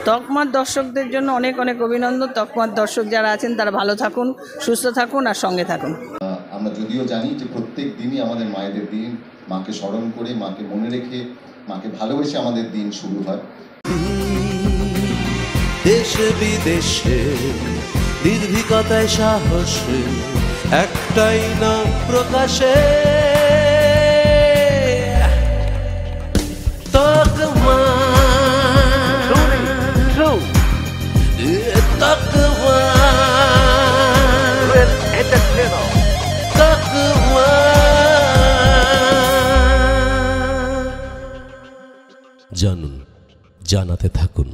তকমার দর্শকদের জন্য অনেক অনেক অভিনন্দন। তকমার দর্শক যারা আছেন তারা ভালো থাকুন, সুস্থ থাকুন আর সঙ্গে থাকুন। আমরা যদিও জানি যে প্রত্যেক দিনই আমাদের মায়েদের দিন, মাকে স্মরণ করে, মাকে মনে রেখে, মাকে ভালোবেসে আমাদের দিন শুরু হয়। দেশে বিদেশে নির্ভীকতায় সাহসে একটাই নাম প্রকাশে, তকমা তকমা তকমা। জানুন, জানাতে থাকুন।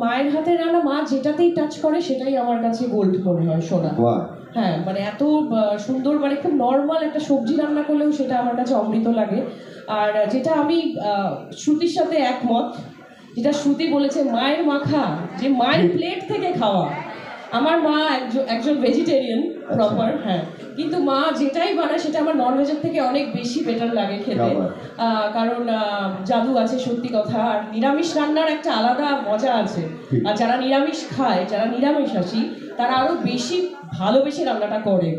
মায়ের হাতে রান্না, মা যেটাতেই টাচ করে সেটাই আমার কাছে গোল্ড মনে হয়, সোনা। হ্যাঁ, মানে এত সুন্দর, মানে খুব নর্মাল একটা সবজি রান্না করলেও সেটা আমার কাছে অমৃত লাগে। আর যেটা আমি শ্রুতির সাথে একমত, যেটা শ্রুতি বলেছে মায়ের মাখা, যে মায়ের প্লেট থেকে খাওয়া। আমার মা একজন ভেজিটেরিয়ান প্রপার, হ্যাঁ, কিন্তু মা যেটাই বানায় সেটা আমার ননভেজের থেকে অনেক বেশি বেটার লাগে খেতে, কারণ জাদু আছে সত্যি কথা। আর নিরামিষ রান্নার একটা আলাদা মজা আছে, আর যারা নিরামিষ খায়, যারা নিরামিষাশী, তারা আরও বেশি ভালোবেসে রান্নাটা করে,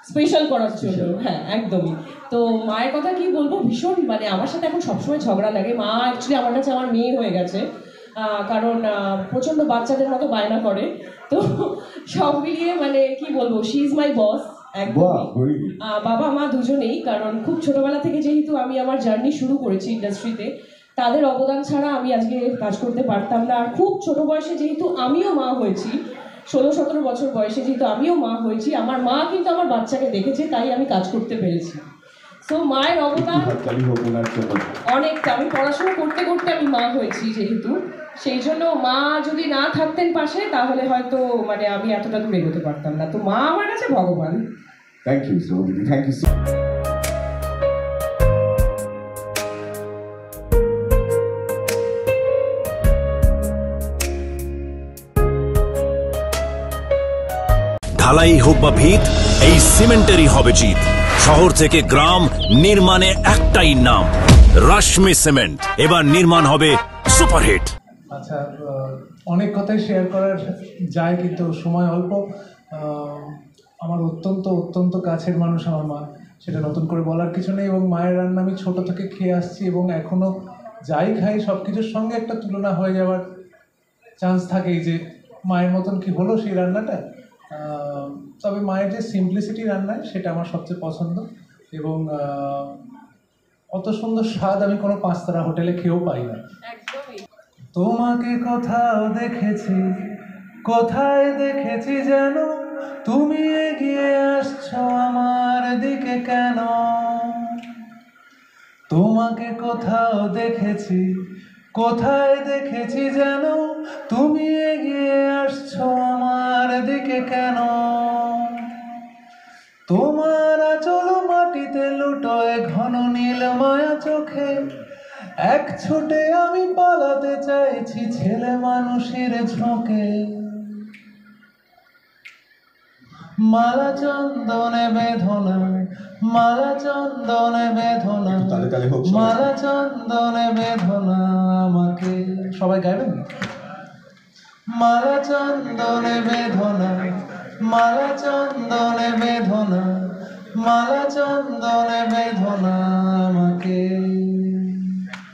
স্পেশাল করার জন্য। হ্যাঁ, একদমই। তো মায়ের কথা কি বলবো, ভীষণ, মানে আমার সাথে এখন সবসময় ঝগড়া লাগে। মা অ্যাকচুয়ালি আমার কাছে আমার মেয়ে হয়ে গেছে, কারণ প্রচণ্ড বাচ্চাদের মতো বায়না করে। তো সব মিলিয়ে মানে কি বলবো, শি ইজ মাই বস একদমই। বাবা মা দুজনেই, কারণ খুব ছোটবেলা থেকে যেহেতু আমি আমার জার্নি শুরু করেছি ইন্ডাস্ট্রিতে, তাদের অবদান ছাড়া আমি আজকে কাজ করতে পারতাম না। আর খুব ছোট বয়সে যেহেতু আমিও মা হয়েছি, 16-17 বছর বয়সে যেহেতু আমিও মা হয়েছি, আমার মা কিন্তু আমার বাচ্চাকে দেখেছে, তাই আমি কাজ করতে পেরেছি। সো মায়ের অবদান অনেকটা। আমি পড়াশোনা করতে করতে আমি মা হয়েছি যেহেতু, সেই জন্য মা যদি না থাকতেন পাশে, তাহলে হয়তো মানে আমি এতটা দূর এগোতে পারতাম না। তো মা আমার কাছে ভগবান। Thank you so much, thank you so much. ঢালাই হোক বা ভিত, এই সিমেন্টেরই হবে জিত। শহর থেকে গ্রাম, নির্মাণে একটাই নাম, রশ্মি সিমেন্ট। এবার নির্মাণ হবে সুপারহিট। আচ্ছা, অনেক কথাই শেয়ার করার যায়, কিন্তু সময় অল্প। আমার অত্যন্ত অত্যন্ত কাছের মানুষ আমার মা, সেটা নতুন করে বলার কিছু নেই। এবং মায়ের রান্না আমি ছোট থেকে খেয়ে আসছি, এবং এখনও যাই খাই সব কিছুর সঙ্গে একটা তুলনা হয়ে যাওয়ার চান্স থাকেই, যে মায়ের মতন কি হলো সেই রান্নাটা। তবে মায়ের যে সিম্পলিসিটি রান্নায়, সেটা আমার সবচেয়ে পছন্দ। এবং অত সুন্দর স্বাদ আমি কোনো 5 তারা হোটেলে খেয়েও পাই না। তোমাকে কোথাও দেখেছি, কোথায় দেখেছি যেন, তুমি এগিয়ে আসছো আমার দিকে কেন। তোমাকে কোথাও দেখেছি, কোথায় দেখেছি যেন, তুমি এগিয়ে আসছো আমার দিকে কেন। তোমার আঁচল মাটিতে লুটোয় ঘন নীল মায়া চোখে, এক ছুটে আমি পালাতে চাইছি ছেলে মানুষের ঝোঁকে। মালা চন্দনে বেধনা, মালা চন্দনে বেধনা, মালা চন্দনে বেধনা আমাকে। সবাই গাইবেন? মালা চন্দনে বেধনা, মালা চন্দনে বেধনা, মালা চন্দনে বেধনা আমাকে।